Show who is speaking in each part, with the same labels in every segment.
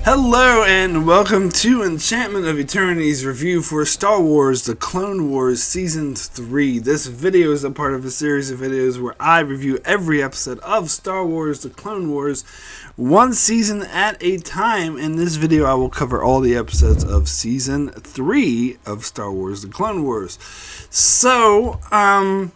Speaker 1: Hello and welcome to Enchantment of Eternity's review for Star Wars The Clone Wars Season 3. This video is a part of a series of videos where I review every episode of Star Wars The Clone Wars, one season at a time. In this video I will cover all the episodes of Season 3 of Star Wars The Clone Wars. So, I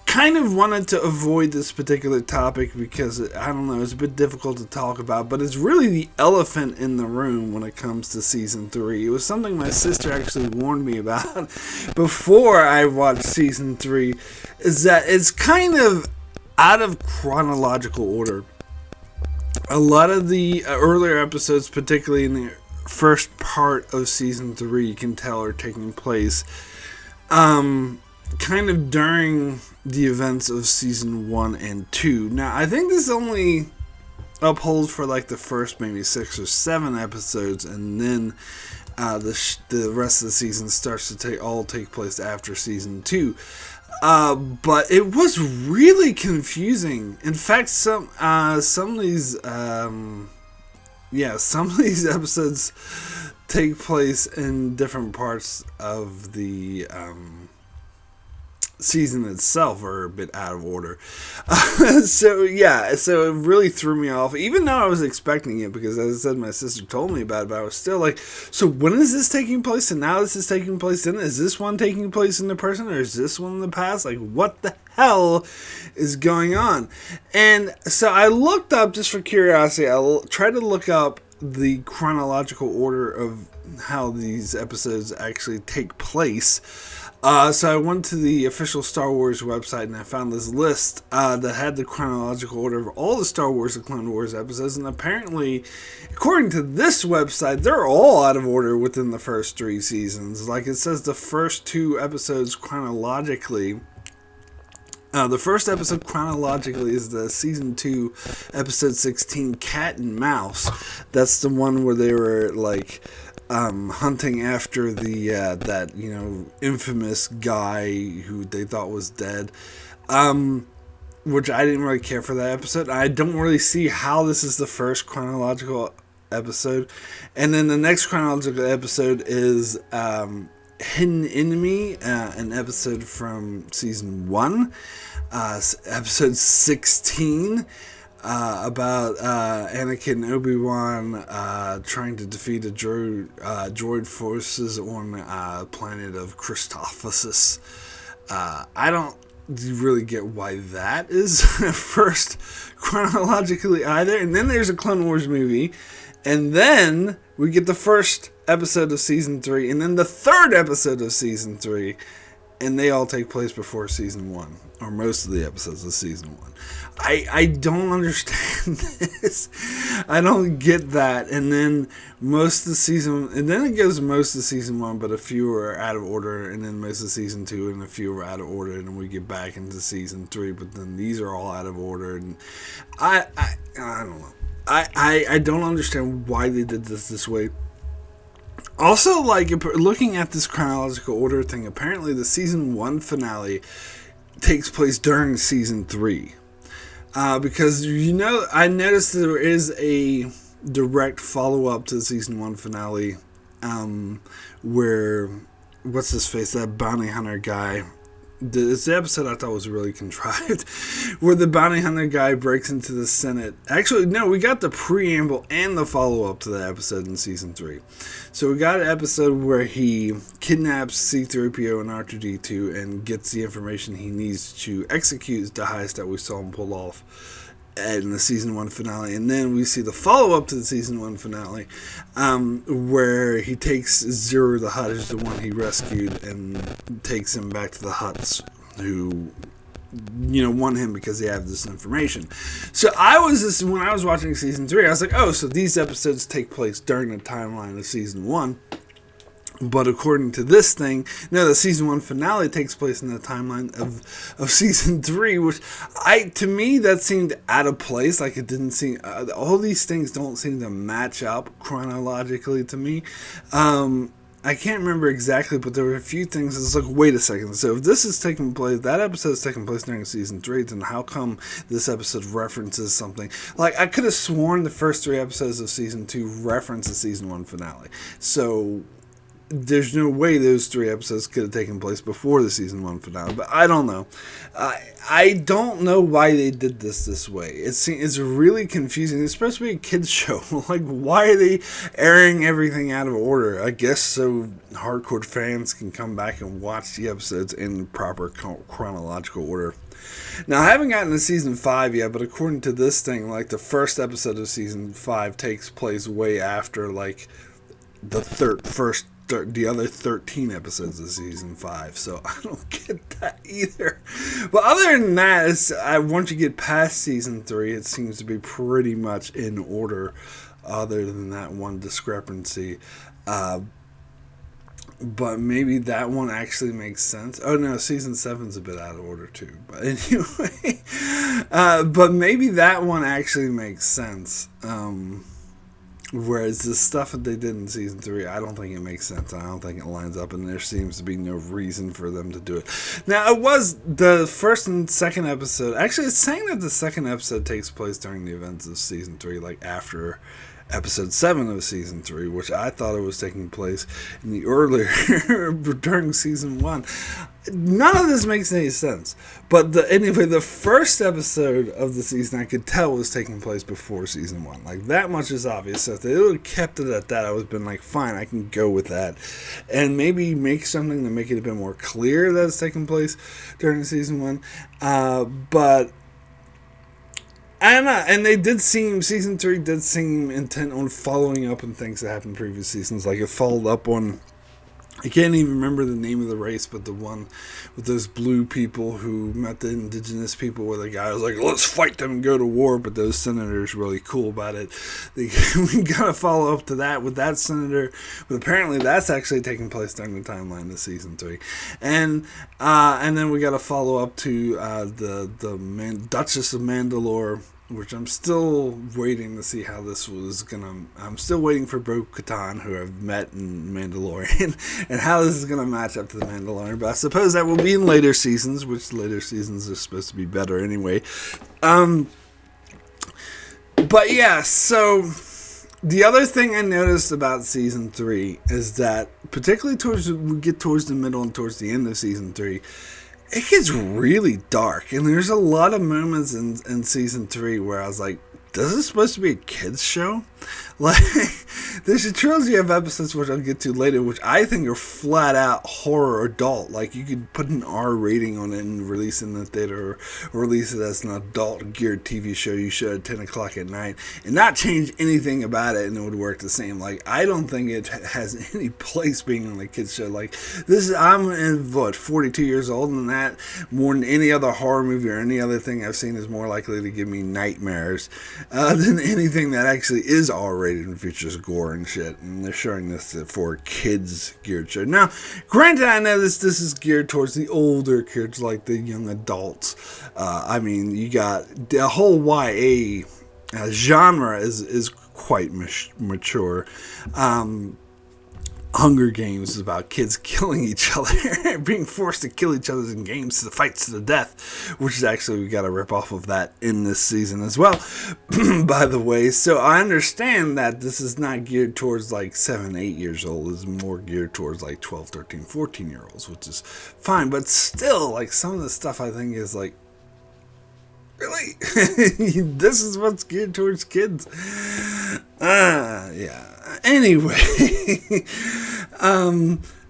Speaker 1: kind of wanted to avoid this particular topic because, I don't know, it's a bit difficult to talk about, but it's really the elephant in the room when it comes to Season 3. It was something my sister actually warned me about before I watched Season 3, is that it's kind of out of chronological order. A lot of the earlier episodes, particularly in the first part of Season 3, you can tell are taking place kind of during the events of Season 1 and 2. Now, I think this only upholds for like the first maybe 6 or 7 episodes, and then the rest of the season starts to take place after Season 2. But it was really confusing. In fact, some of these episodes take place in different parts of the season itself are a bit out of order. So it really threw me off, even though I was expecting it, because as I said, my sister told me about it, but I was still like, so when is this taking place? And now this is taking place, then is this one taking place in the present, or is this one in the past? Like, what the hell is going on? And so I looked up, just for curiosity, I tried to look up the chronological order of how these episodes actually take place. So I went to the official Star Wars website and I found this list that had the chronological order of all the Star Wars The Clone Wars episodes, and apparently, according to this website, they're all out of order within the first 3 seasons. Like, it says the first 2 episodes chronologically. The first episode chronologically is the Season 2, Episode 16, Cat and Mouse. That's the one where they were, like, hunting after that infamous guy who they thought was dead, which I didn't really care for that episode. I don't really see how this is the first chronological episode. And then the next chronological episode is Hidden Enemy, an episode from Season 1, episode 16, about Anakin and Obi-Wan trying to defeat a droid forces on planet of Christophsis. I don't really get why that is first chronologically either. And then there's a Clone Wars movie, and then we get the first episode of Season 3, and then the third episode of Season 3, and they all take place before Season 1, or most of the episodes of Season 1. I don't understand this. I don't get that. And then most of the season, and then it goes most of Season 1, but a few are out of order, and then most of Season 2, and a few are out of order, and then we get back into Season 3, but then these are all out of order, and I don't know. I don't understand why they did this way. Also, like, looking at this chronological order thing, apparently the Season 1 finale takes place during Season 3. Because, I noticed there is a direct follow-up to the Season 1 finale, where, what's-his-face, that bounty hunter guy, it's the episode I thought was really contrived, where the bounty hunter guy breaks into the Senate. Actually, no, we got the preamble and the follow-up to that episode in Season 3. So we got an episode where he kidnaps C-3PO and R2-D2 and gets the information he needs to execute the heist that we saw him pull off in the Season 1 finale. And then we see the follow-up to the Season 1 finale, where he takes Zero the Hutt, who's the one he rescued, and takes him back to the Hutts, who want him because they have this information. So when I was watching Season 3, I was like, oh, so these episodes take place during the timeline of Season 1. But according to this thing, no, the Season 1 finale takes place in the timeline of Season 3, which, to me, that seemed out of place. Like, it didn't seem, all these things don't seem to match up chronologically to me. I can't remember exactly, but there were a few things. It's like, wait a second. So if this is taking place, that episode is taking place during season 3, then how come this episode references something? Like, I could have sworn the first 3 episodes of season 2 reference the season 1 finale. So there's no way those 3 episodes could have taken place before the season 1 finale, but I don't know. I don't know why they did this way. It's really confusing. It's supposed to be a kids show. Like, why are they airing everything out of order? I guess so hardcore fans can come back and watch the episodes in proper chronological order. Now, I haven't gotten to season 5 yet, but according to this thing, like, the first episode of season 5 takes place way after, like, the other 13 episodes of season 5, so I don't get that either. But other than that, once you get past season 3, it seems to be pretty much in order, other than that one discrepancy. But maybe that one actually makes sense. Oh no, season 7's a bit out of order too. But anyway, but maybe that one actually makes sense. Whereas the stuff that they did in season 3, I don't think it makes sense. I don't think it lines up, and there seems to be no reason for them to do it. Now, it was the first and second episode. Actually, it's saying that the second episode takes place during the events of season 3, like after episode 7 of season 3, which I thought it was taking place in the earlier during season 1. None of this makes any sense. But anyway, the first episode of the season I could tell was taking place before season 1. Like, that much is obvious. So if they would have kept it at that, I would have been like, fine, I can go with that. And maybe make something to make it a bit more clear that it's taking place during season 1. But I don't know, and they did seem, season 3 did seem intent on following up on things that happened in previous seasons. Like, it followed up on, I can't even remember the name of the race, but the one with those blue people who met the indigenous people, where the guy was like, let's fight them and go to war, but those senators were really cool about it. We gotta follow up to that with that senator, but apparently that's actually taking place during the timeline of season 3. And then we gotta follow up to the Duchess of Mandalore, which I'm still waiting to see how this was gonna. I'm still waiting for Bo-Katan, who I've met in Mandalorian, and how this is gonna match up to the Mandalorian. But I suppose that will be in later seasons, which later seasons are supposed to be better anyway. But yeah, so the other thing I noticed about season 3 is that, particularly we get towards the middle and towards the end of season 3, it gets really dark, and there's a lot of moments in season 3 where I was like, this is supposed to be a kids show? Like, there's a trilogy of episodes, which I'll get to later, which I think are flat out horror adult. Like, you could put an R rating on it and release it in the theater, or release it as an adult geared TV show you show at 10 o'clock at night, and not change anything about it, and it would work the same. Like, I don't think it has any place being on a kids show. Like, I'm 42 years old, and that, more than any other horror movie or any other thing I've seen, is more likely to give me nightmares than anything that actually is R-rated and features gore and shit. And they're showing this for a kids geared show. Now, granted, I know this is geared towards the older kids, like the young adults. I mean, you got the whole YA genre is quite mature. Hunger Games is about kids killing each other, being forced to kill each other in games, to the fights to the death, which is actually, we got a rip off of that in this season as well, by the way. So I understand that this is not geared towards like 7, 8 years old. It's more geared towards like 12, 13, 14 year olds, which is fine. But still, like, some of the stuff I think is like, really? This is what's geared towards kids? Yeah. Anyway,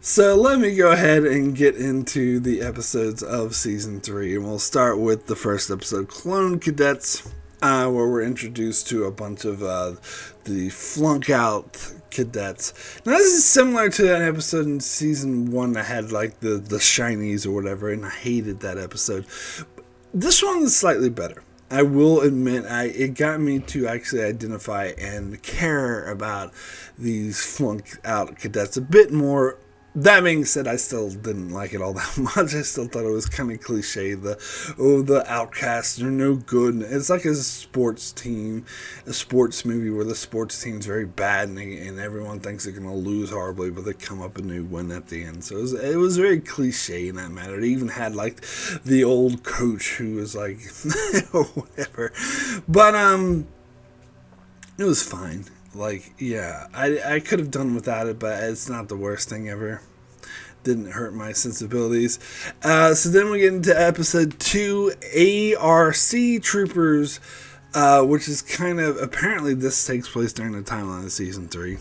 Speaker 1: so let me go ahead and get into the episodes of season 3, and we'll start with the first episode, Clone Cadets, where we're introduced to a bunch of the Flunk Out Cadets. Now, this is similar to an episode in season 1 that had like the shinies or whatever, and I hated that episode. This one is slightly better. I will admit, it got me to actually identify and care about these Flunk Out Cadets a bit more That being said, I still didn't like it all that much. I still thought it was kind of cliche. The outcasts are no good. It's like a sports team, a sports movie where the sports team's very bad and everyone thinks they're going to lose horribly, but they come up and they win at the end. So it was very cliche in that matter. It even had like the old coach who was like, or whatever. But it was fine. Like, yeah, I could have done without it, but it's not the worst thing ever. Didn't hurt my sensibilities. So then we get into episode 2, ARC Troopers, which is kind of, apparently this takes place during the timeline of season 3.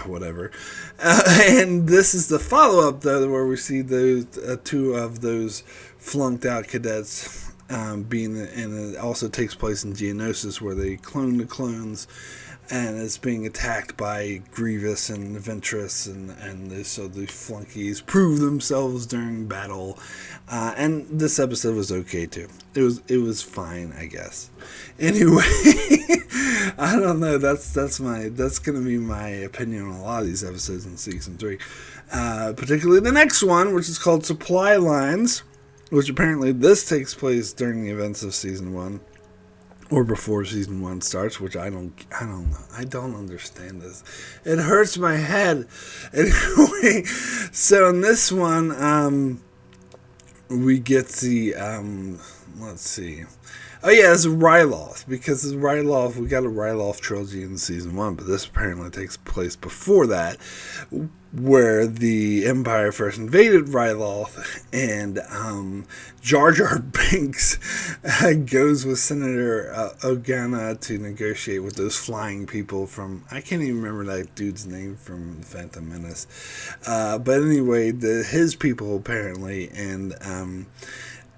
Speaker 1: Whatever. And this is the follow-up, though, where we see those 2 of those flunked out cadets being, and it also takes place in Geonosis, where they clone the clones, and it's being attacked by Grievous and Ventress, and so the flunkies prove themselves during battle. And this episode was okay too. It was fine, I guess. Anyway, I don't know. That's gonna be my opinion on a lot of these episodes in season 3, particularly the next one, which is called Supply Lines, which apparently this takes place during the events of season 1. Or before season 1 starts, which I don't know. I don't understand this. It hurts my head. Anyway, so in this one, we get the, let's see. Oh yeah, it's Ryloth, because it's Ryloth, we got a Ryloth trilogy in season 1, but this apparently takes place before that, where the Empire first invaded Ryloth, and Jar Jar Binks goes with Senator Organa to negotiate with those flying people from, I can't even remember that dude's name from Phantom Menace, but anyway, his people apparently, and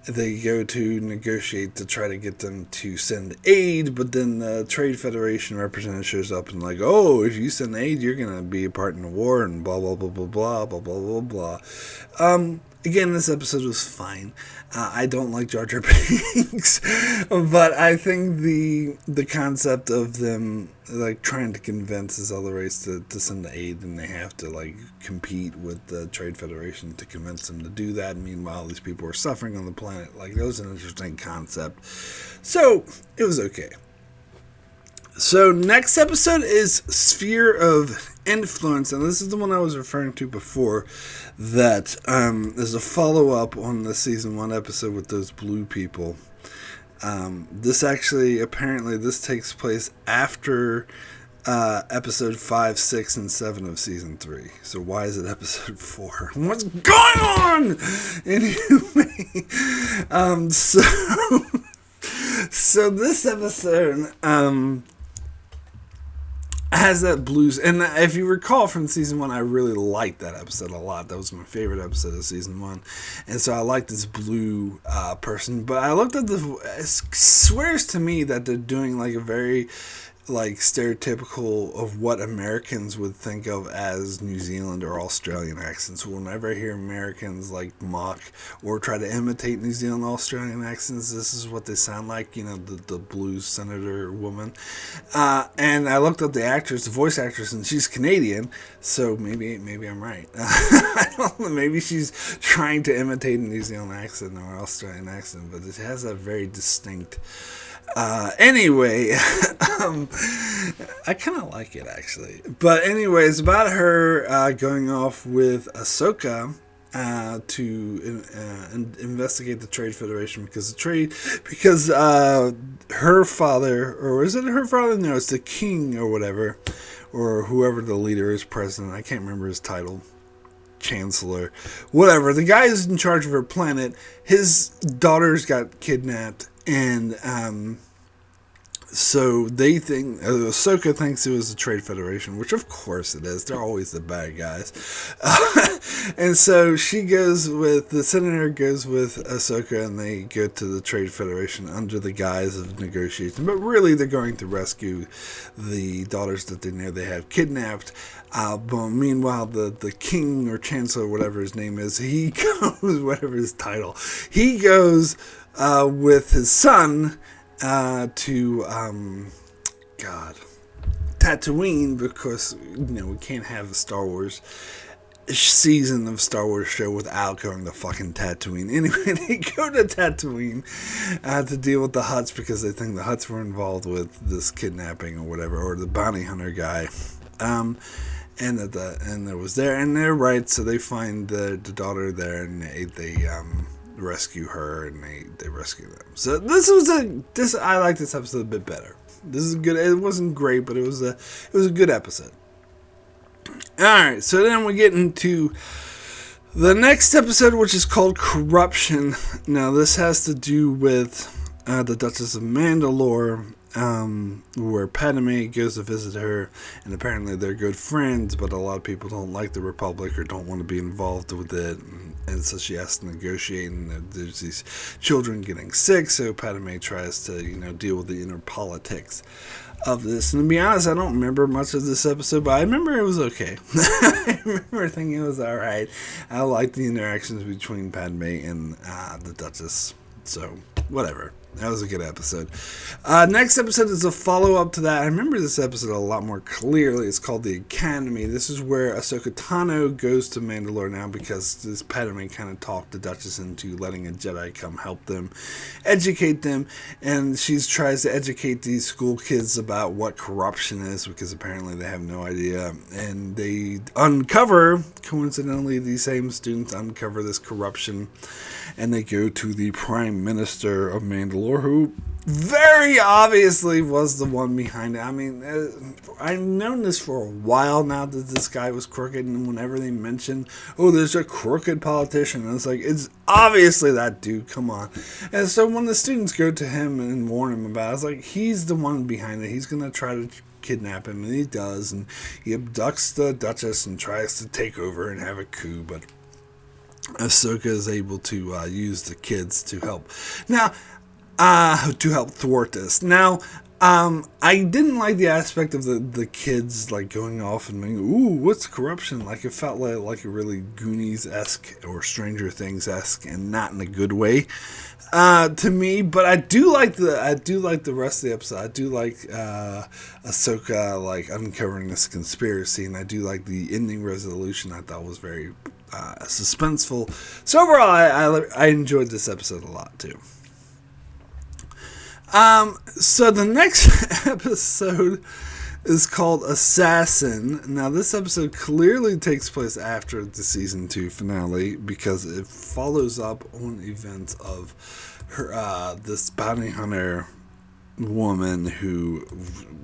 Speaker 1: they go to negotiate to try to get them to send aid, but then the Trade Federation representative shows up and like, oh, if you send aid, you're going to be a part in the war, and blah, blah, blah, blah, blah, blah, blah, blah, blah. Again, this episode was fine. I don't like Jar Jar Binks, but I think the concept of them like trying to convince this other race to send aid, and they have to like compete with the Trade Federation to convince them to do that. Meanwhile, these people are suffering on the planet. Like, that was an interesting concept. So it was okay. So next episode is Sphere of Influence, and this is the one I was referring to before, that is a follow-up on the season 1 episode with those blue people. This actually, apparently, this takes place after episode 5, 6, and 7 of season 3. So why is it episode 4? What's going on? Anyway, so this episode has that blues, and if you recall from season 1, I really liked that episode a lot. That was my favorite episode of season 1, and so I like this blue person. But I looked at it swears to me that they're doing like a very like stereotypical of what Americans would think of as New Zealand or Australian accents. Whenever I hear Americans like mock or try to imitate New Zealand Australian accents, this is what they sound like, you know, the blues senator woman. And I looked up the actress, the voice actress, and she's Canadian, so maybe I'm right. I don't know, maybe she's trying to imitate a New Zealand accent or Australian accent, but it has a very distinct anyway, I kind of like it actually. But anyway, it's about her going off with Ahsoka to investigate the Trade Federation because her father, or is it her father? No, it's the king or whatever, or whoever the leader is, president. I can't remember his title. Chancellor, whatever. The guy who's in charge of her planet, his daughters got kidnapped, and so they think, Ahsoka thinks it was the Trade Federation, which of course it is. They're always the bad guys. And so the senator goes with Ahsoka, and they go to the Trade Federation under the guise of negotiation. But really, they're going to rescue the daughters that they know they have kidnapped. But meanwhile, the king or chancellor, whatever his name is, he goes, whatever his title, he goes with his son to Tatooine, because we can't have a Star Wars. season of Star Wars show without going to fucking Tatooine. Anyway, they go to Tatooine to deal with the Hutts because they think the Hutts were involved with this kidnapping or whatever, or the bounty hunter guy. And it was there, and they're right. So they find the daughter there, and they rescue her, and they rescue them. So I like this episode a bit better. This is good. It wasn't great, but it was a good episode. Alright, so then we get into the next episode, which is called Corruption. Now, this has to do with the Duchess of Mandalore, where Padme goes to visit her, and apparently they're good friends, but a lot of people don't like the Republic or don't want to be involved with it, and so she has to negotiate, and there's these children getting sick, so Padme tries to, deal with the inner politics of this. And to be honest, I don't remember much of this episode, but I remember it was okay. I remember thinking it was alright. I liked the interactions between Padme and the Duchess, so whatever. That was a good episode. Next episode is a follow-up to that. I remember this episode a lot more clearly. It's called The Academy. This is where Ahsoka Tano goes to Mandalore now because this Padme kind of talked the Duchess into letting a Jedi come help them, educate them, and she tries to educate these school kids about what corruption is because apparently they have no idea. And they uncover, coincidentally, these same students uncover this corruption, and they go to the Prime Minister of Mandalore, who very obviously was the one behind it. I mean, I've known this for a while now that this guy was crooked, and whenever they mention, oh, there's a crooked politician, and it's like, it's obviously that dude, come on. And so when the students go to him and warn him about it, it's like, he's the one behind it. He's going to try to kidnap him, and he does, and he abducts the Duchess and tries to take over and have a coup, but Ahsoka is able to use the kids to help. Now, to help thwart this. Now, I didn't like the aspect of the kids like going off and being, ooh, what's corruption? Like it felt like a really Goonies-esque or Stranger Things-esque, and not in a good way to me. But I do like the rest of the episode. I do like Ahsoka like uncovering this conspiracy, and I do like the ending resolution. I thought was very suspenseful. So overall, I enjoyed this episode a lot too. So the next episode is called Assassin. Now, this episode clearly takes place after the season 2 finale because it follows up on events of her, this bounty hunter woman who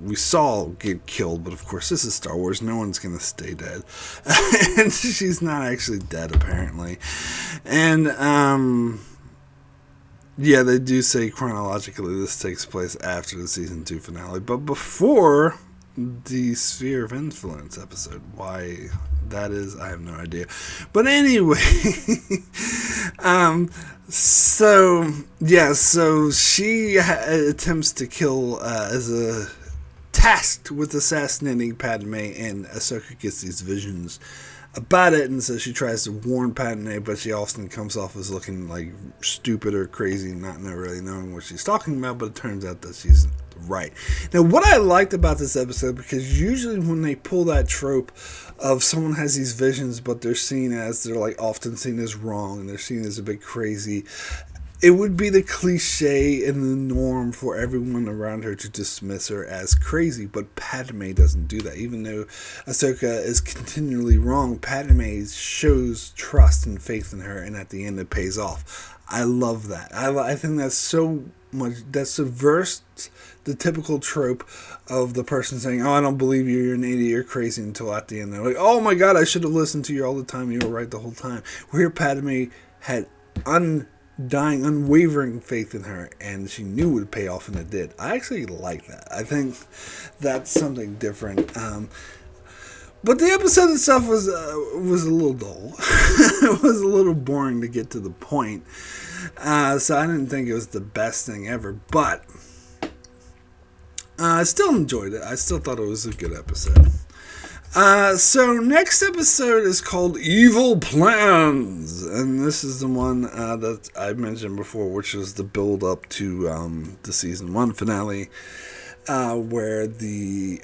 Speaker 1: we saw get killed, but of course this is Star Wars, no one's gonna stay dead. And she's not actually dead apparently. And yeah, they do say chronologically this takes place after the season 2 finale, but before the Sphere of Influence episode. Why that is, I have no idea. But anyway, so she attempts to kill as a tasked with assassinating Padme, and Ahsoka gets these visions about it, and so she tries to warn Padme, but she often comes off as looking like stupid or crazy, not really knowing what she's talking about, but it turns out that she's right. Now, what I liked about this episode, because usually when they pull that trope of someone has these visions, but they're like often seen as wrong, and they're seen as a bit crazy, it would be the cliche and the norm for everyone around her to dismiss her as crazy, but Padme doesn't do that. Even though Ahsoka is continually wrong, Padme shows trust and faith in her, and at the end it pays off. I love that. I think that's so much, that subverts the typical trope of the person saying, oh, I don't believe you, you're an idiot, you're crazy, until at the end they're like, oh my god, I should have listened to you all the time, you were right the whole time. Where Padme had undying, unwavering faith in her, and she knew it would pay off, and it did. I actually like that. I think that's something different. But the episode itself was a little dull. It was a little boring to get to the point. So I didn't think it was the best thing ever, but I still enjoyed it. I still thought it was a good episode. So next episode is called Evil Plans, and this is the one that I mentioned before, which was the build up to the season 1 finale. where the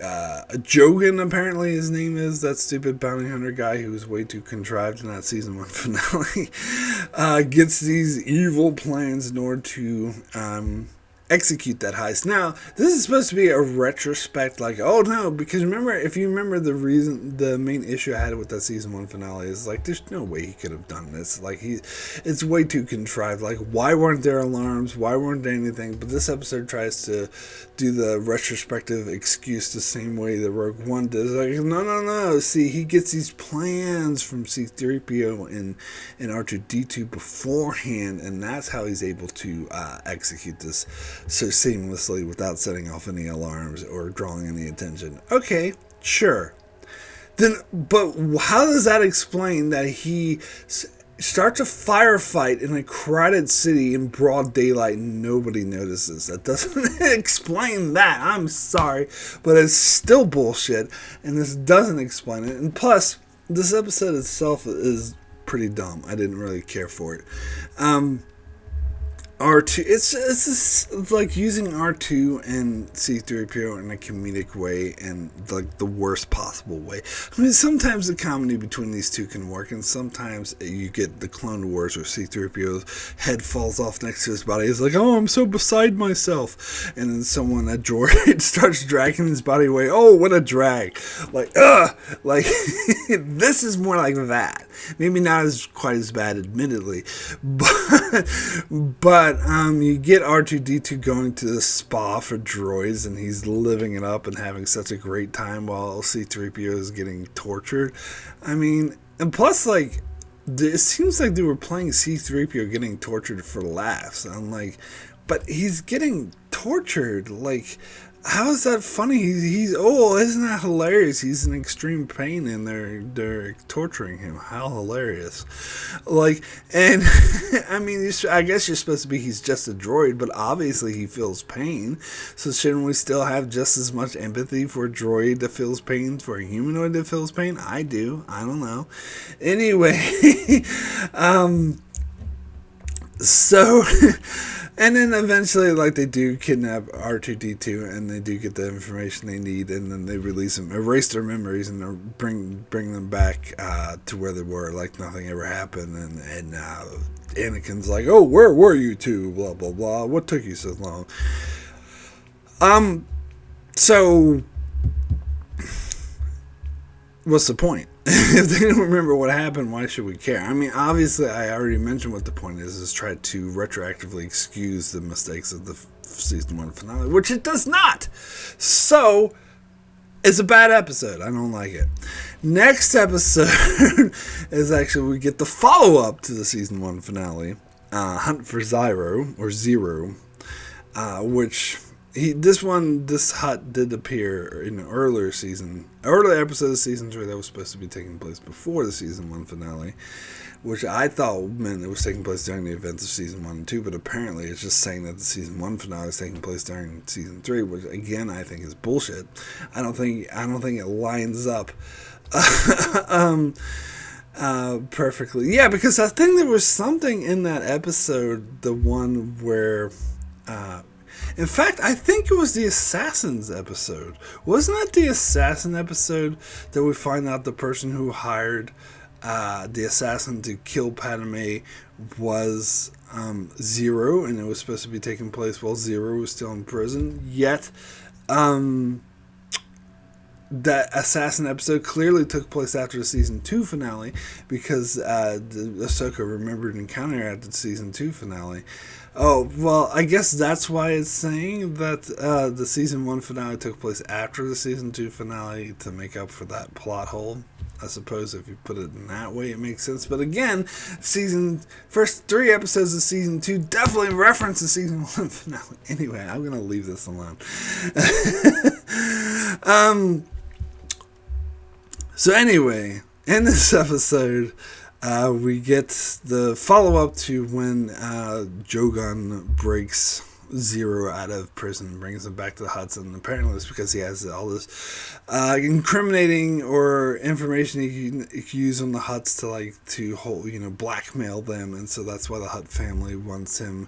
Speaker 1: Jogan, apparently his name is, that stupid bounty hunter guy who was way too contrived in that season 1 finale, gets these evil plans in order to execute that heist. Now, this is supposed to be a retrospect, like, oh no, because remember, if you remember the main issue I had with that season 1 finale is like, there's no way he could have done this. Like, it's way too contrived. Like, why weren't there alarms? Why weren't there anything? But this episode tries to do the retrospective excuse the same way that Rogue One does. Like, no. See, he gets these plans from C-3PO and R2-D2 beforehand, and that's how he's able to execute this so seamlessly without setting off any alarms or drawing any attention. Okay, sure. Then, but how does that explain that he starts a firefight in a crowded city in broad daylight and nobody notices? That doesn't explain that. I'm sorry, but it's still bullshit, and this doesn't explain it. And plus, this episode itself is pretty dumb. I didn't really care for it. R2, it's like using R2 and C-3PO in a comedic way, and like the worst possible way. I mean, sometimes the comedy between these two can work, and sometimes you get the Clone Wars where C-3PO's head falls off next to his body. He's like, oh, I'm so beside myself. And then a droid starts dragging his body away. Oh, what a drag. Like, like, this is more like that. Maybe not quite as bad, admittedly, but you get R2-D2 going to the spa for droids, and he's living it up and having such a great time while C-3PO is getting tortured. I mean, and plus, like, it seems like they were playing C-3PO getting tortured for laughs. I'm like, but he's getting tortured, like, how is that funny? He's isn't that hilarious? He's in extreme pain and they're torturing him. How hilarious! Like, and I mean, I guess you're supposed to be he's just a droid, but obviously he feels pain. So shouldn't we still have just as much empathy for a droid that feels pain, for a humanoid that feels pain? I do. I don't know. Anyway, so. And then eventually, like, they do kidnap R2-D2, and they do get the information they need, and then they release them, erase their memories, and bring them back to where they were, like nothing ever happened. And Anakin's like, oh, where were you two? Blah, blah, blah. What took you so long? So, what's the point? If they don't remember what happened, why should we care? I mean, obviously, I already mentioned what the point is try to retroactively excuse the mistakes of the season 1 finale, which it does not. So, it's a bad episode. I don't like it. Next episode is actually, we get the follow-up to the season 1 finale, Hunt for Zero, which... This hut did appear in an earlier episode of season 3 that was supposed to be taking place before the season 1 finale, which I thought meant it was taking place during the events of season 1 and 2, but apparently it's just saying that the season 1 finale is taking place during season 3, which again I think is bullshit. I don't think it lines up perfectly. Yeah, because I think there was something in that episode, the one where in fact, I think it was the Assassins episode. Wasn't that the Assassin episode that we find out the person who hired the assassin to kill Padme was Zero, and it was supposed to be taking place while Zero was still in prison? Yet, that Assassin episode clearly took place after the season 2 finale, because Ahsoka remembered an encounter at the season 2 finale. Oh, well, I guess that's why it's saying that the season 1 finale took place after the season 2 finale to make up for that plot hole. I suppose if you put it in that way, it makes sense. But again, first 3 episodes of season 2 definitely reference the season 1 finale. Anyway, I'm going to leave this alone. So anyway, in this episode... we get the follow-up to when Jogan breaks Zero out of prison and brings him back to the Hutts, and apparently it's because he has all this incriminating or information he can use on the Hutts to hold, blackmail them, and so that's why the Hutt family wants him,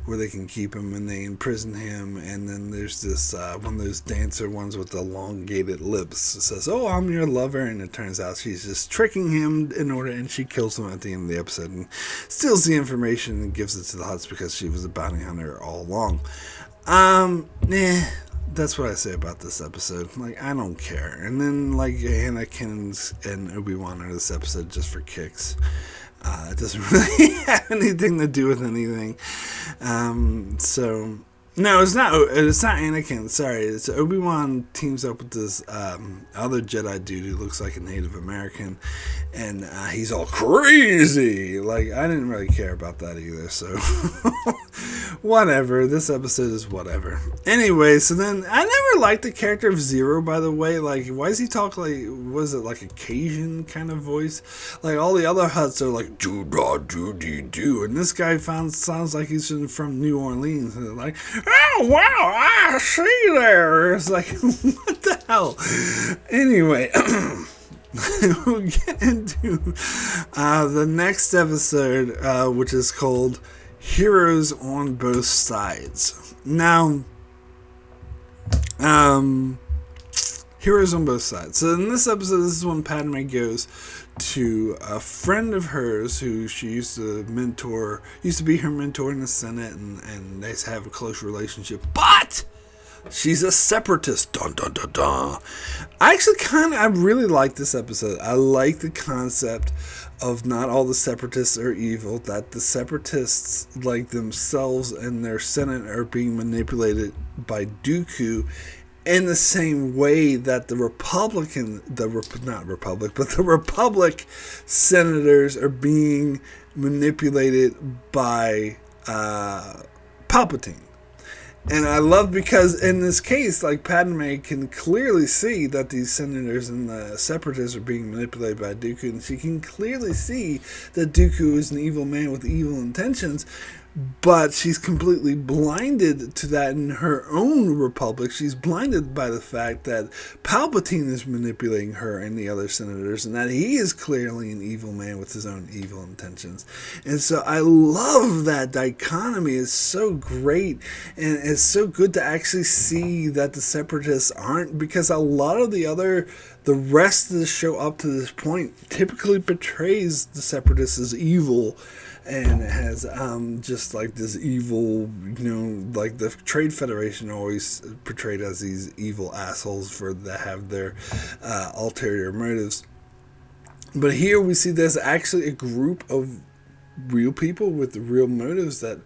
Speaker 1: where they can keep him, and they imprison him. And then there's this one of those dancer ones with the elongated lips that says, "Oh, I'm your lover," and it turns out she's just tricking him and she kills him at the end of the episode and steals the information and gives it to the Hutts because she was a bounty hunter all along. That's what I say about this episode. I don't care. And then, Anakin and Obi-Wan are this episode just for kicks. It doesn't really have anything to do with anything. No, it's not Anakin. Sorry, it's Obi-Wan teams up with this other Jedi dude who looks like a Native American, and he's all crazy. I didn't really care about that either. So whatever. This episode is whatever. Anyway, so then I never liked the character of Zero. By the way, why does he talk was it a Cajun kind of voice? All the other Hutts are like do da do dee do, and this guy sounds like he's from New Orleans. And they're oh wow, I see there. It's what the hell? Anyway, we'll get into the next episode, which is called Heroes on Both Sides. Now, Heroes on Both Sides. So in this episode, this is when Padme goes to a friend of hers who she used to be her mentor in the Senate, and they have a close relationship, but she's a separatist. Dun dun dun dun. I really like this episode. I like the concept of not all the separatists are evil, that the separatists themselves and their Senate are being manipulated by Dooku in the same way that the Republic senators are being manipulated by Palpatine. And I love, because in this case, Padme can clearly see that these senators and the separatists are being manipulated by Dooku, and she can clearly see that Dooku is an evil man with evil intentions. But she's completely blinded to that in her own republic. She's blinded by the fact that Palpatine is manipulating her and the other senators, and that he is clearly an evil man with his own evil intentions. And so I love that dichotomy. It's so great, and it's so good to actually see that the separatists aren't, because a lot of the rest of the show up to this point typically portrays the separatists as evil. And it has just this evil, the Trade Federation always portrayed as these evil assholes that have their ulterior motives. But here we see there's actually a group of real people with real motives that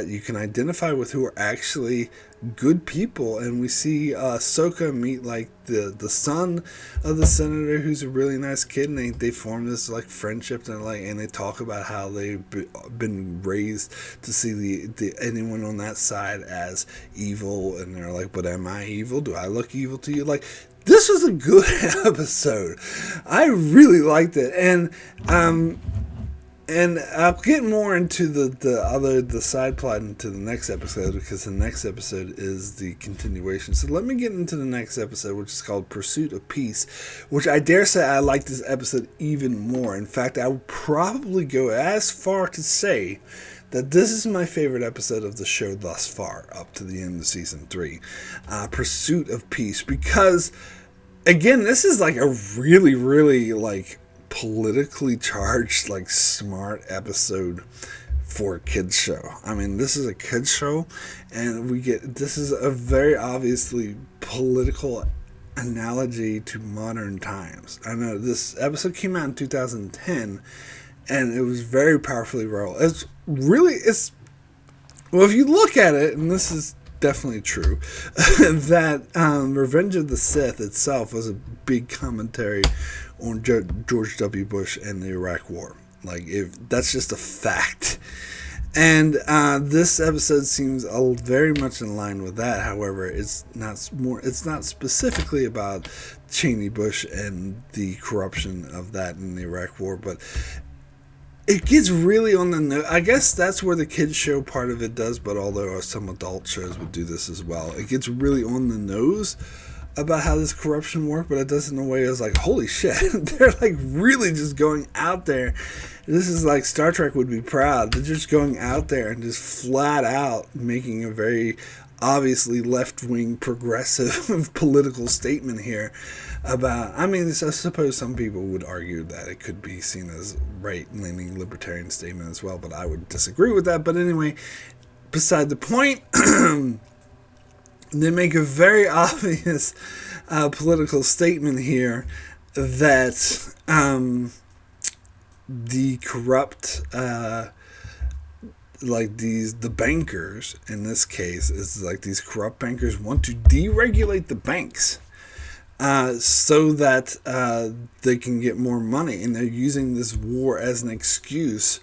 Speaker 1: you can identify with, who are actually good people. And we see Ahsoka meet the son of the senator, who's a really nice kid, and they form this friendship, and they talk about how they've been raised to see the anyone on that side as evil, and they're like, but am I evil? Do I look evil to you? This was a good episode. I really liked it. And I'll get more into the side plot into the next episode, because the next episode is the continuation. So let me get into the next episode, which is called Pursuit of Peace, which I dare say I like this episode even more. In fact, I would probably go as far to say that this is my favorite episode of the show thus far, up to the end of season 3. Pursuit of Peace, because, again, this is a really, really, politically charged, smart episode for a kids show. I mean, this is a kids show, and this is a very obviously political analogy to modern times. I know this episode came out in 2010, and it was very powerfully wrote. Well, if you look at it, and this is definitely true, that Revenge of the Sith itself was a big commentary on George W. Bush and the Iraq War. That's just a fact. And this episode seems very much in line with that. However, it's not specifically about Cheney Bush and the corruption of that in the Iraq War, but it gets really on the nose. I guess that's where the kids show part of it does, but although some adult shows would do this as well, it gets really on the nose about how this corruption works, but it does in a way that's like, holy shit. They're like really just going out there. This is like Star Trek would be proud. They're just going out there and just flat out making a very obviously left-wing progressive political statement here about, I mean, I suppose some people would argue that it could be seen as right-leaning libertarian statement as well, but I would disagree with that. But anyway, beside the point, they make a very obvious political statement here that the corrupt the bankers in this case is like these corrupt bankers want to deregulate the banks so that they can get more money, and they're using this war as an excuse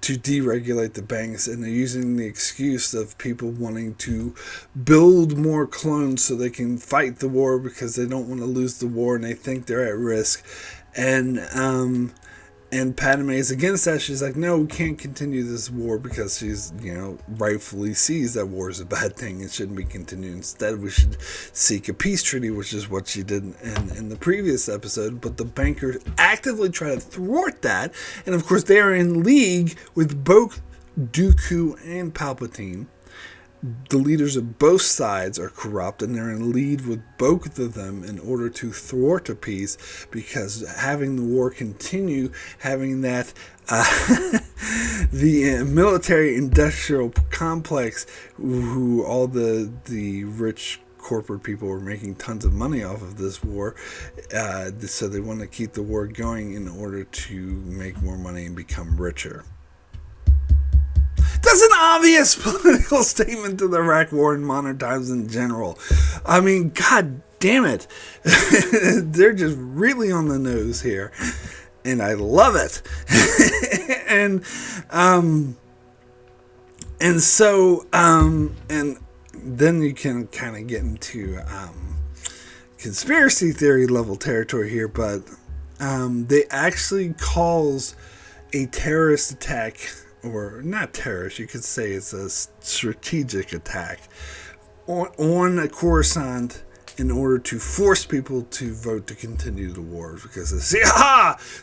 Speaker 1: to deregulate the banks, and they're using the excuse of people wanting to build more clones so they can fight the war because they don't want to lose the war and they think they're at risk. And Padme is against that. She's like, no, we can't continue this war because she's, rightfully sees that war is a bad thing and shouldn't be continued. Instead, we should seek a peace treaty, which is what she did in the previous episode. But the bankers actively try to thwart that. And of course, they are in league with both Dooku and Palpatine. The leaders of both sides are corrupt, and they're in league with both of them in order to thwart a peace, because having the war continue, having that the military-industrial complex, who all the rich corporate people were making tons of money off of this war, so they want to keep the war going in order to make more money and become richer. That's an obvious political statement to the Iraq War in modern times in general. I mean, god damn it. They're just really on the nose here. And I love it. and then you can kind of get into conspiracy theory level territory here, but they actually calls a terrorist attack, or not terrorist, you could say it's a strategic attack on Coruscant in order to force people to vote to continue the war, because they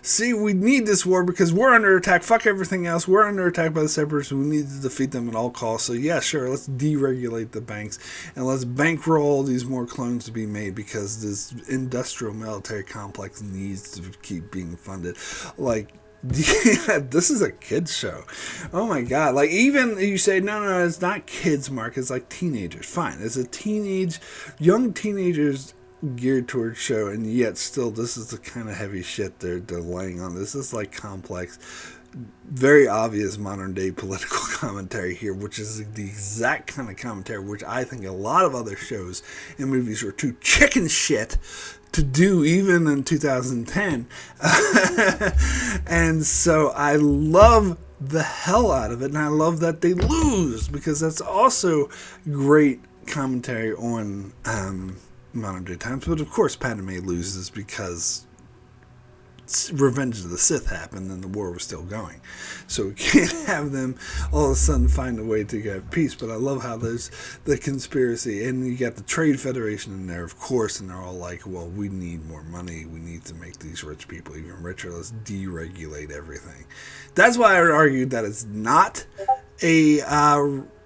Speaker 1: see, we need this war because we're under attack. Fuck everything else. We're under attack by the Separatists. We need to defeat them at all costs. So yeah, sure, let's deregulate the banks and let's bankroll all these more clones to be made because this industrial military complex needs to keep being funded. Like, yeah, this is a kids show. Oh my god. Like, even you say, no, it's not kids, Mark, it's like teenagers. Fine, it's a young teenagers geared towards show, and yet still this is the kind of heavy shit they're laying on. This is like complex, very obvious modern day political commentary here, which is the exact kind of commentary which I think a lot of other shows and movies are too chicken shit to do, even in 2010. And so I love the hell out of it, and I love that they lose, because that's also great commentary on modern day times. But of course Padme loses because Revenge of the Sith happened and the war was still going, so we can't have them all of a sudden find a way to get peace. But I love how there's the conspiracy, and you got the Trade Federation in there, of course, and they're all like, well, we need more money, we need to make these rich people even richer, let's deregulate everything. That's why I argued that it's not a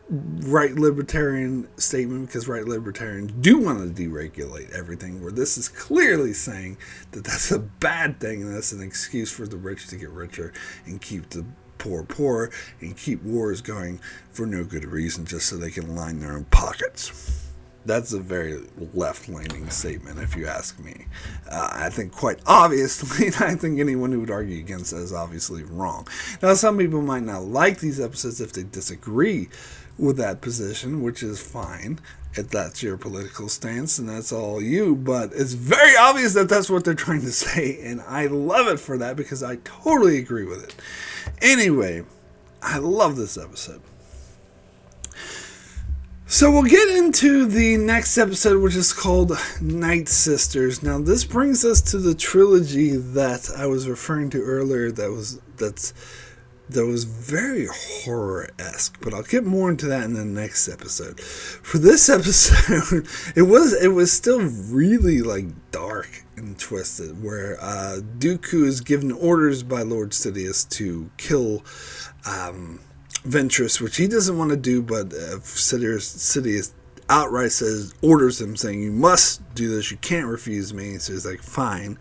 Speaker 1: right libertarian statement, because right libertarians do want to deregulate everything, where this is clearly saying that that's a bad thing and that's an excuse for the rich to get richer and keep the poor and keep wars going for no good reason, just so they can line their own pockets. That's a very left-leaning statement, if you ask me. I think quite obviously, I think anyone who would argue against that is obviously wrong. Now, some people might not like these episodes if they disagree with that position, which is fine if that's your political stance, and that's all you, but it's very obvious that that's what they're trying to say, and I love it for that, because I totally agree with it. Anyway, I love this episode. So we'll get into the next episode, which is called Night Sisters. Now, this brings us to the trilogy that I was referring to earlier that's that was very horror-esque, but I'll get more into that in the next episode. For this episode, it was still really like dark and twisted, where Dooku is given orders by Lord Sidious to kill Ventress, which he doesn't want to do, but Sidious outright orders him, saying, you must do this, you can't refuse me. So he's like, fine.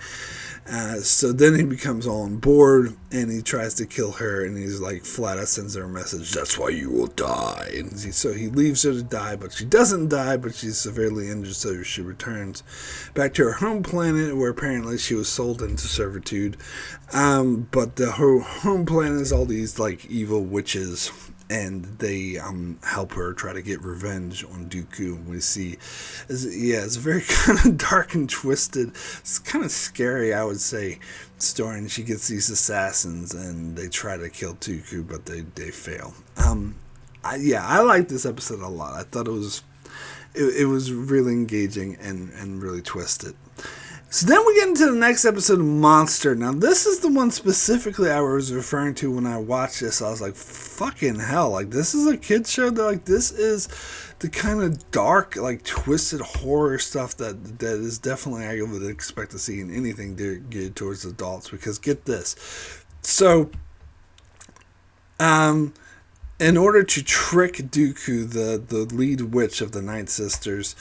Speaker 1: So then he becomes all on board, and he tries to kill her, and he's like, flat out sends her a message, that's why you will die. And so he leaves her to die, but she doesn't die, but she's severely injured, so she returns back to her home planet, where apparently she was sold into servitude. But her home planet is all these like evil witches, and they help her try to get revenge on Dooku. We see, it's a very kind of dark and twisted, it's kind of scary, I would say, story. And she gets these assassins, and they try to kill Dooku, but they fail. I like this episode a lot. I thought it was really engaging and really twisted. So then we get into the next episode of Monster. Now, this is the one specifically I was referring to when I watched this. I was like, fucking hell. Like, this is a kid's show. Like, this is the kind of dark, like, twisted horror stuff that is definitely I would expect to see in anything geared towards adults. Because, get this. So, in order to trick Dooku, the lead witch of the Night Sisters,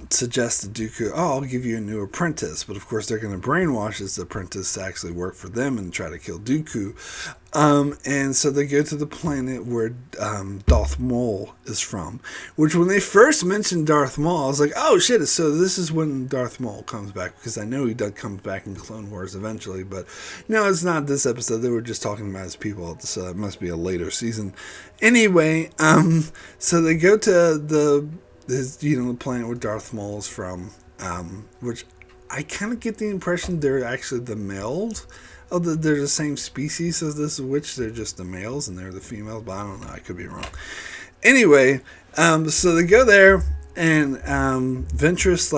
Speaker 1: suggested Dooku, I'll give you a new apprentice. But of course they're going to brainwash this apprentice to actually work for them and try to kill Dooku. And so they go to the planet where Darth Maul is from. Which when they first mentioned Darth Maul, I was like, oh shit, so this is when Darth Maul comes back. Because I know he comes back in Clone Wars eventually. But no, it's not this episode. They were just talking about his people. So it must be a later season. Anyway, so they go to the planet where Darth Maul is from, which I kind of get the impression they're actually the males. They're the same species as this witch. They're just the males and they're the females, but I don't know. I could be wrong. Anyway, so they go there, and Ventress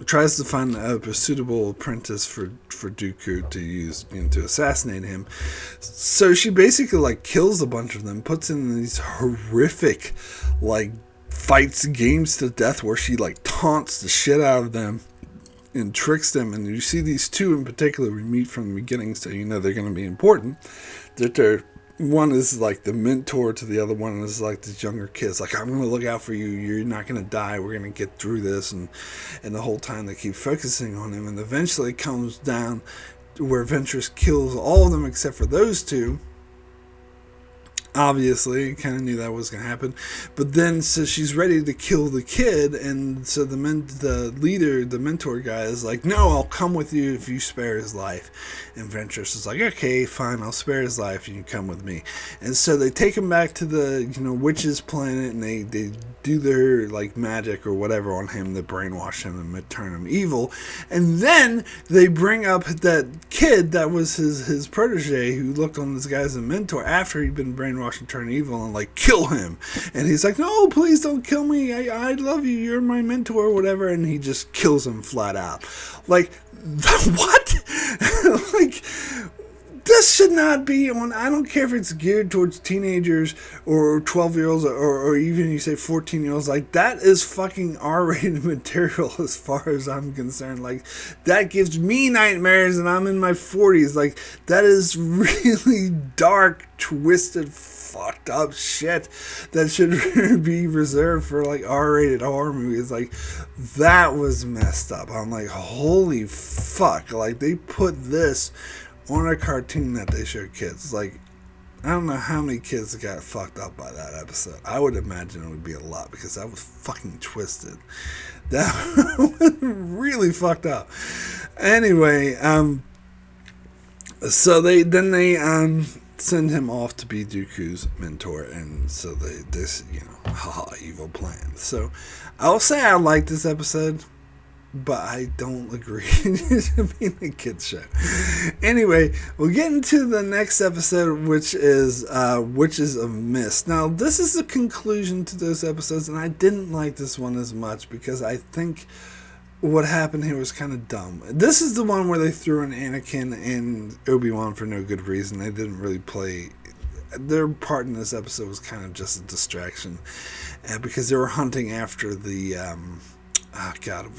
Speaker 1: tries to find a suitable apprentice for Dooku to use to assassinate him. So she basically kills a bunch of them, puts in these horrific fights, games to death, where she taunts the shit out of them and tricks them. And you see these two in particular we meet from the beginning, so you know they're going to be important. One is the mentor to the other one, is this younger kid's I'm going to look out for you, you're not going to die, we're going to get through this. And the whole time they keep focusing on him, and eventually it comes down to where Ventress kills all of them except for those two. Obviously, kind of knew that was going to happen. But then, so she's ready to kill the kid, and so the leader, the mentor guy, is like, no, I'll come with you if you spare his life. And Ventress is like, okay, fine, I'll spare his life, and you come with me. And so they take him back to the, witch's planet, and they do their, magic or whatever on him to brainwash him and turn him evil. And then they bring up that kid that was his protege, who looked on this guy as a mentor after he'd been brainwashed and turn evil, and kill him. And he's like, no, please don't kill me, I love you, you're my mentor or whatever. And he just kills him flat out. What? This should not be on. I don't care if it's geared towards teenagers or 12-year-olds or even you say 14-year-olds. That is fucking R-rated material as far as I'm concerned. That gives me nightmares, and I'm in my 40s. That is really dark, twisted, fucked up shit that should be reserved for R-rated horror movies. That was messed up. I'm holy fuck. They put this on a cartoon that they show kids. I don't know how many kids got fucked up by that episode. I would imagine it would be a lot, because that was fucking twisted. That was really fucked up. Anyway, so they send him off to be Dooku's mentor, and so this evil plan. So I'll say I like this episode, but I don't agree to being a kid's show. Anyway, we'll get into the next episode, which is Witches of Mist. Now, this is the conclusion to those episodes, and I didn't like this one as much because I think what happened here was kind of dumb. This is the one where they threw in Anakin and Obi-Wan for no good reason. They didn't really play. Their part in this episode was kind of just a distraction, because they were hunting after the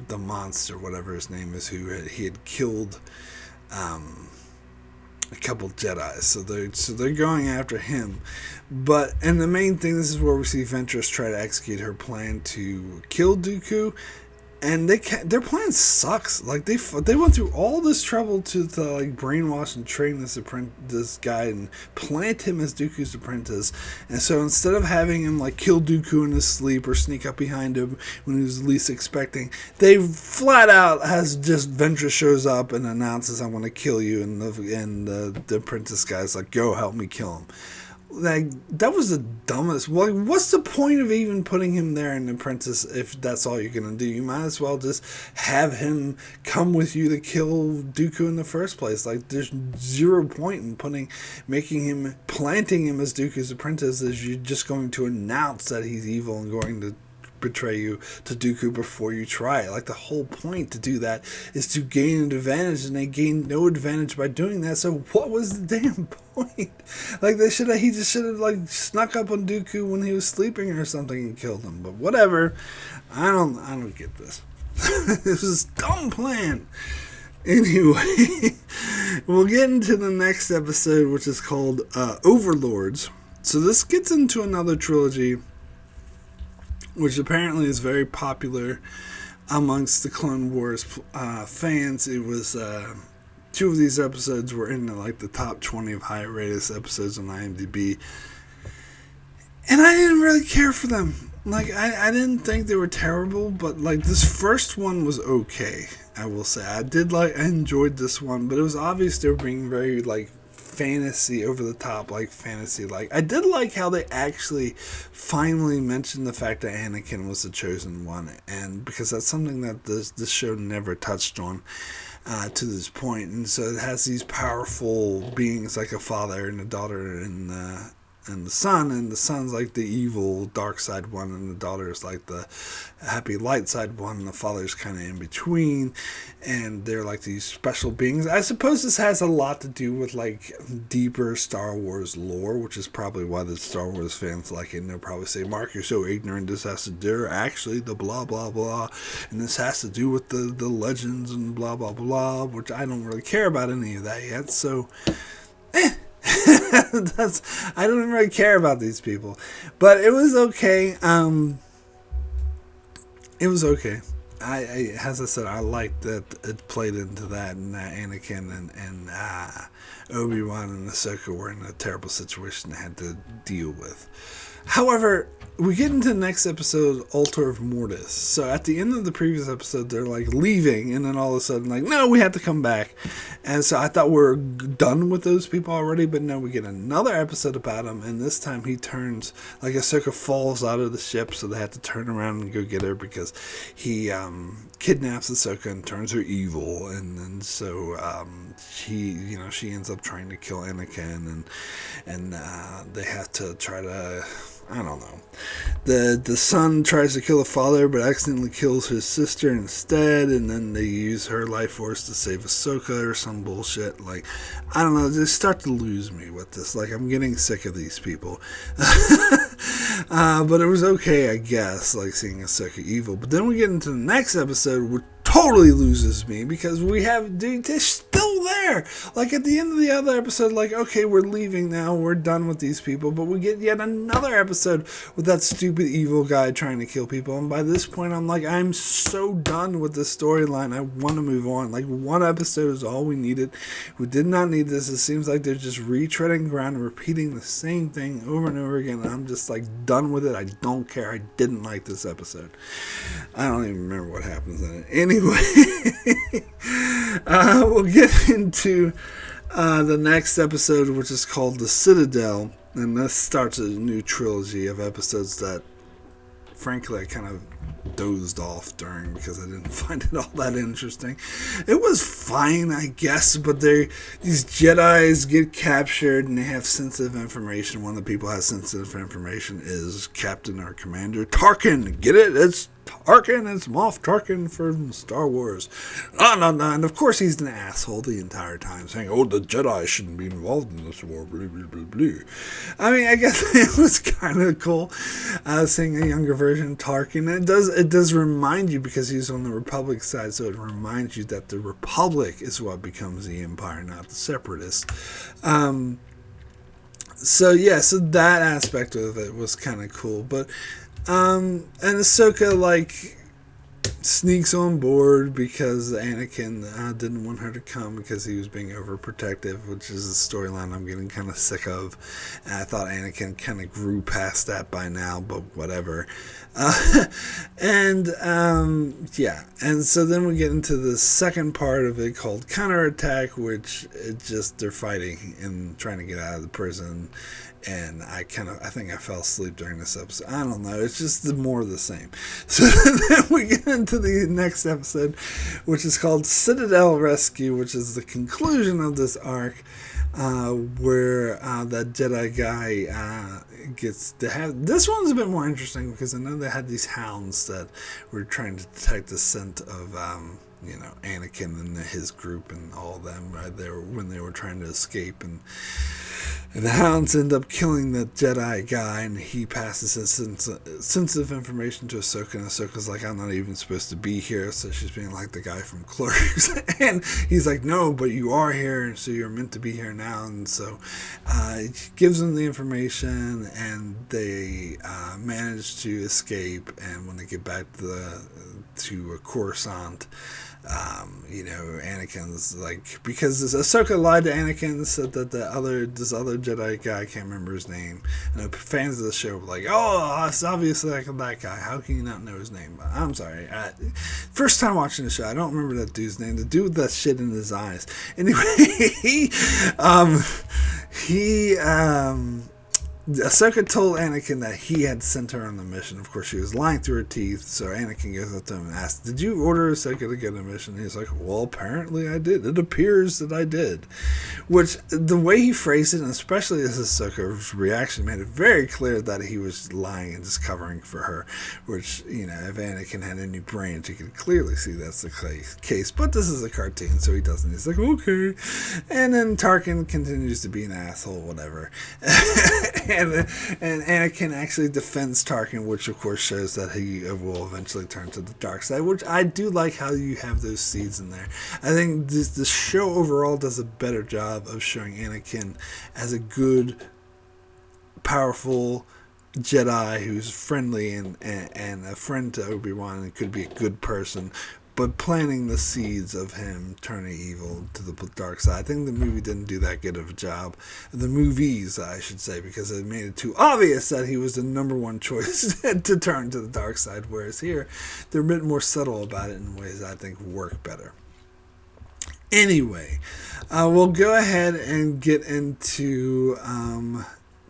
Speaker 1: the monster, whatever his name is, who he had killed a couple Jedi. So they're going after him. And the main thing, this is where we see Ventress try to execute her plan to kill Dooku. And their plan sucks. Like they went through all this trouble to like brainwash and train this guy and plant him as Dooku's apprentice. And so instead of having him like kill Dooku in his sleep or sneak up behind him when he was least expecting, they flat out has just Ventress shows up and announces, "I'm going to kill you," and the apprentice guy's like, "Go help me kill him." Like, that was the dumbest. Well, what's the point of even putting him there in Apprentice if that's all you're going to do? You might as well just have him come with you to kill Dooku in the first place. Like, there's zero point in planting him as Dooku's apprentice, as you're just going to announce that he's evil and going to betray you to Dooku before you try it. Like, the whole point to do that is to gain an advantage, and they gained no advantage by doing that. So what was the damn point? Like, he just should have like snuck up on Dooku when he was sleeping or something and killed him. But whatever. I don't get this. This is a dumb plan. Anyway, we'll get into the next episode, which is called Overlords. So this gets into another trilogy, which apparently is very popular amongst the Clone Wars fans. It was 2 of these episodes were in the top 20 of high rated episodes on IMDb, and I didn't really care for them. Like, I didn't think they were terrible, but like this first one was okay. I will say I enjoyed this one, but it was obvious they were being very like fantasy, over the top, like fantasy. Like, I did like how they actually finally mentioned the fact that Anakin was the chosen one, and because that's something that this show never touched on to this point. And so it has these powerful beings like a father and a daughter and the son, and the son's like the evil dark side one, and the daughter is like the happy light side one, and the father's kind of in between, and they're like these special beings. I suppose this has a lot to do with like deeper Star Wars lore, which is probably why the Star Wars fans like it, and they'll probably say, "Mark, you're so ignorant, this has to do actually the blah blah blah, and this has to do with the legends and blah blah blah," which I don't really care about any of that yet, so I don't really care about these people, but it was okay. It was okay. I as I said, I liked that it played into that, and that Anakin and Obi-Wan and Ahsoka were in a terrible situation they had to deal with. However, we get into the next episode, Altar of Mortis. So at the end of the previous episode, they're like leaving, and then all of a sudden, like, no, we have to come back. And so I thought we were done with those people already, but no, we get another episode about him, and this time he turns, like, Ahsoka falls out of the ship, so they have to turn around and go get her because he kidnaps Ahsoka and turns her evil, and then so she ends up trying to kill Anakin, and they have to try to, I don't know. The son tries to kill the father, but accidentally kills his sister instead, and then they use her life force to save Ahsoka or some bullshit. Like, I don't know, they start to lose me with this. Like, I'm getting sick of these people. But it was okay, I guess, like seeing Ahsoka evil. But then we get into the next episode, which totally loses me, because they're still there. Like, at the end of the other episode, like, okay, we're leaving now, we're done with these people, but we get yet another episode with that stupid evil guy trying to kill people, and by this point, I'm like, I'm so done with this storyline, I want to move on. Like, one episode is all we needed. We did not need this. It seems like they're just retreading ground and repeating the same thing over and over again, and I'm just, like, done with it. I don't care. I didn't like this episode. I don't even remember what happens in it. Anyway, we'll get into the next episode, which is called The Citadel, and this starts a new trilogy of episodes that, frankly, I kind of dozed off during because I didn't find it all that interesting. It was fine, I guess, but these Jedis get captured and they have sensitive information. One of the people who has sensitive information is Captain or Commander Tarkin. Get it? It's Tarkin, it's Moff Tarkin from Star Wars. No. And of course he's an asshole the entire time, saying, oh, the Jedi shouldn't be involved in this war, blah, blah, blah, blah. I mean, I guess it was kind of cool seeing a younger version of Tarkin. It does remind you, because he's on the Republic side, so it reminds you that the Republic is what becomes the Empire, not the Separatists. So that aspect of it was kind of cool. But and Ahsoka, like, sneaks on board because Anakin didn't want her to come because he was being overprotective, which is a storyline I'm getting kind of sick of. And I thought Anakin kind of grew past that by now, but whatever. And so then we get into the second part of it called Counterattack, which they're fighting and trying to get out of the prison. And I think I fell asleep during this episode. I don't know. It's just more of the same. So then we get into the next episode, which is called Citadel Rescue, which is the conclusion of this arc, where that Jedi guy gets to have. This one's a bit more interesting because I know they had these hounds that were trying to detect the scent of Anakin and his group and all of them right there when they were trying to escape, and the hounds end up killing the Jedi guy, and he passes his sensitive information to Ahsoka, and Ahsoka's like, I'm not even supposed to be here, so she's being like the guy from Clerks, and he's like, no, but you are here, so you're meant to be here now, and so he gives them the information, and they manage to escape, and when they get back to Coruscant, Anakin's like, because Ahsoka lied to Anakin and said that this other Jedi guy, I can't remember his name. I know fans of the show were like, oh, it's obviously like that guy. How can you not know his name? But I'm sorry. First time watching the show, I don't remember that dude's name. The dude with that shit in his eyes. Anyway, Ahsoka told Anakin that he had sent her on the mission. Of course, she was lying through her teeth, so Anakin goes up to him and asks, did you order Ahsoka to get a mission? And he's like, well, apparently I did. It appears that I did. Which, the way he phrased it, and especially as Ahsoka's reaction, made it very clear that he was lying and just covering for her. Which, if Anakin had any brains, you could clearly see that's the case. But this is a cartoon, so he doesn't. He's like, okay. And then Tarkin continues to be an asshole, whatever. And Anakin actually defends Tarkin, which of course shows that he will eventually turn to the dark side, which I do like how you have those seeds in there. I think the show overall does a better job of showing Anakin as a good, powerful Jedi who's friendly and a friend to Obi-Wan and could be a good person, but planting the seeds of him turning evil to the dark side. I think the movie didn't do that good of a job. The movies, I should say, because it made it too obvious that he was the number one choice to turn to the dark side, whereas here, they're a bit more subtle about it in ways I think work better. Anyway, we'll go ahead and get into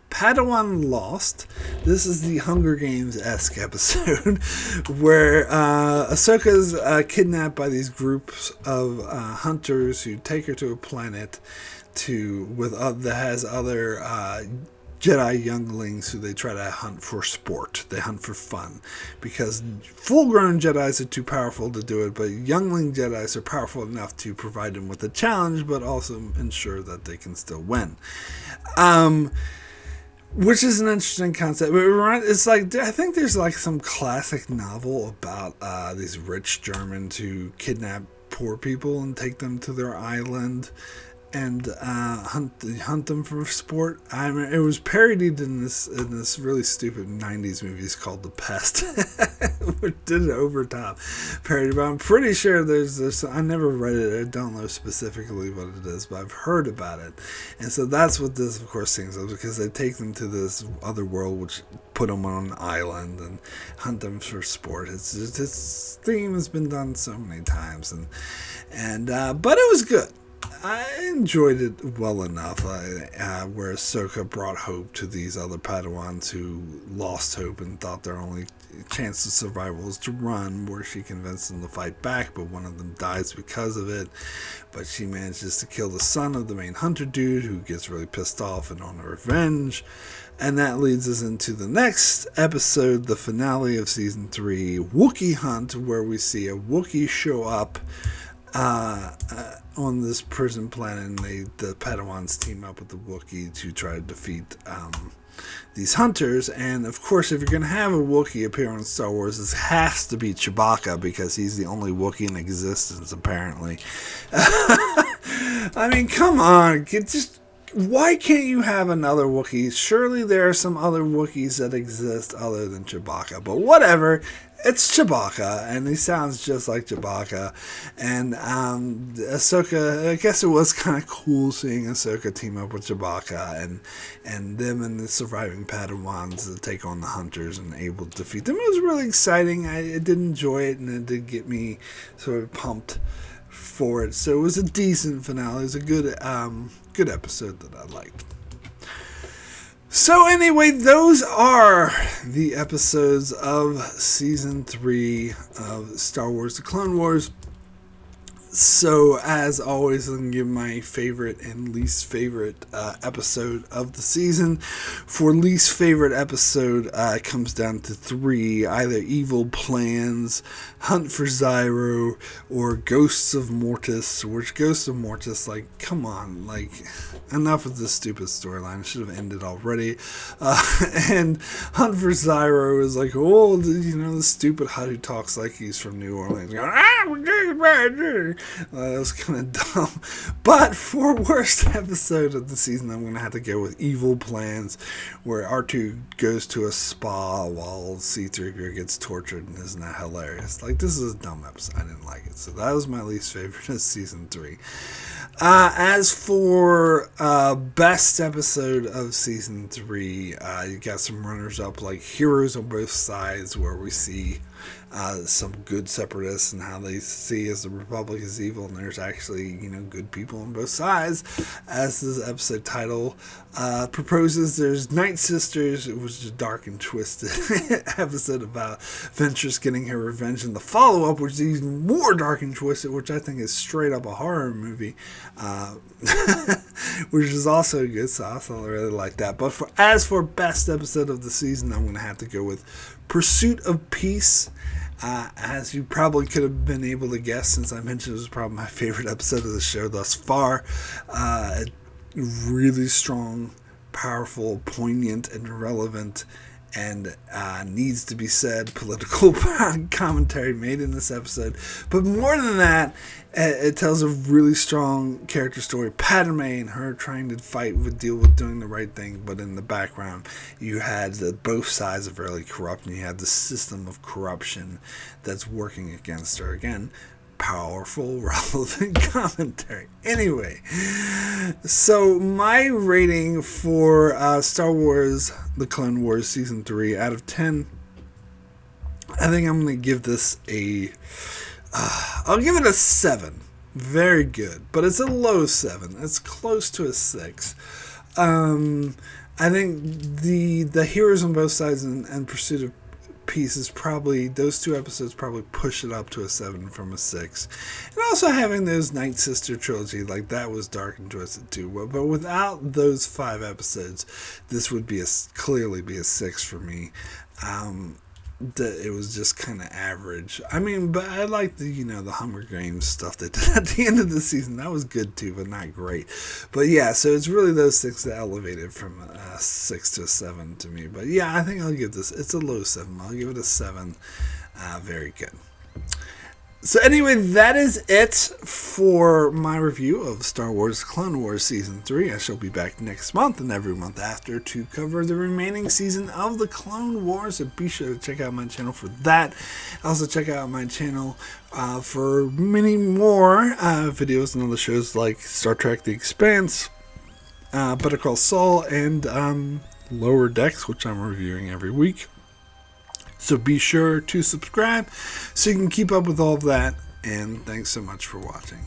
Speaker 1: Padawan Lost. This is the Hunger Games-esque episode where Ahsoka's kidnapped by these groups of hunters who take her to a planet that has other Jedi younglings who they try to hunt for sport. They hunt for fun because full-grown Jedis are too powerful to do it, but youngling Jedis are powerful enough to provide them with a challenge, but also ensure that they can still win. Which is an interesting concept. It's like, I think there's like some classic novel about these rich Germans who kidnap poor people and take them to their island and hunt them for sport. I mean, it was parodied in this really stupid 90s movie called The Pest, which did it over top parody. But I'm pretty sure there's I never read it. I don't know specifically what it is, but I've heard about it. And so that's what this, of course, sings of, because they take them to this other world, which put them on an island and hunt them for sport. This theme has been done so many times, and but it was good. I enjoyed it well enough. Where Ahsoka brought hope to these other Padawans who lost hope and thought their only chance of survival was to run, where she convinced them to fight back, but one of them dies because of it. But she manages to kill the son of the main hunter dude, who gets really pissed off and on revenge. And that leads us into the next episode, the finale of Season 3, Wookie Hunt, where we see a Wookiee show up on this prison planet, and the Padawans team up with the Wookiee to try to defeat these hunters. And of course, if you're going to have a Wookiee appear on Star Wars, this has to be Chewbacca, because he's the only Wookiee in existence, apparently. I mean, come on, why can't you have another Wookiee? Surely there are some other Wookiees that exist other than Chewbacca. But whatever, it's Chewbacca, and he sounds just like Chewbacca. And Ahsoka, I guess it was kind of cool seeing Ahsoka team up with Chewbacca, and them and the surviving Padawans to take on the Hunters and able to defeat them. It was really exciting. I did enjoy it, and it did get me sort of pumped for it. So it was a decent finale. It was a good episode that I liked. So anyway, those are the episodes of Season 3 of Star Wars: The Clone Wars. So, as always, I'm going to give my favorite and least favorite episode of the season. For least favorite episode, it comes down to 3. Either Evil Plans, Hunt for Zyro, or Ghosts of Mortis. Which Ghosts of Mortis, like, come on, like, enough of this stupid storyline. It should have ended already. And Hunt for Zyro is like, oh, the stupid Hutt who talks like he's from New Orleans. That was kind of dumb. But for worst episode of the season, I'm going to have to go with Evil Plans, where R2 goes to a spa while C-3PO gets tortured, and isn't that hilarious? Like, this is a dumb episode. I didn't like it. So that was my least favorite of Season 3. As for best episode of Season 3, you got some runners-up like Heroes on Both Sides, where we see some good separatists and how they see as the Republic is evil, and there's actually good people on both sides. As this episode title proposes, there's Night Sisters. It was just dark and twisted episode about Ventress getting her revenge, and the follow-up, which is even more dark and twisted, which I think is straight up a horror movie, which is also good. So I also really like that. But as for best episode of the season, I'm going to have to go with Pursuit of Peace. As you probably could have been able to guess, since I mentioned it was probably my favorite episode of the show thus far. Really strong, powerful, poignant, and relevant, and needs to be said political commentary made in this episode. But more than that, it tells a really strong character story. Padme and her trying to deal with doing the right thing, but in the background you had both sides are really corrupt, and you had the system of corruption that's working against her. Again, powerful, relevant commentary. Anyway, so my rating for Star Wars: The Clone Wars Season 3 out of 10, I think I'm going to give this I'll give it a 7. Very good, but it's a low 7. It's close to a 6. I think the Heroes on Both Sides and Pursuit of Peace is probably, those two episodes probably push it up to a 7 from a 6. And also having those Night Sister trilogy, like, that was dark and twisted too. But without those 5 episodes, this would clearly be a 6 for me. It was just kind of average. I mean, but I like the Hunger Games stuff they did at the end of the season. That was good too, but not great. But yeah, so it's really those things that elevated from a 6 to a 7 to me. But yeah, I think I'll give this, it's a low 7. I'll give it a 7. Very good. So anyway, that is it for my review of Star Wars Clone Wars Season 3. I shall be back next month and every month after to cover the remaining season of the Clone Wars. So be sure to check out my channel for that. Also check out my channel for many more videos and other shows like Star Trek The Expanse, Better Call Saul, and Lower Decks, which I'm reviewing every week. So be sure to subscribe so you can keep up with all of that. And thanks so much for watching.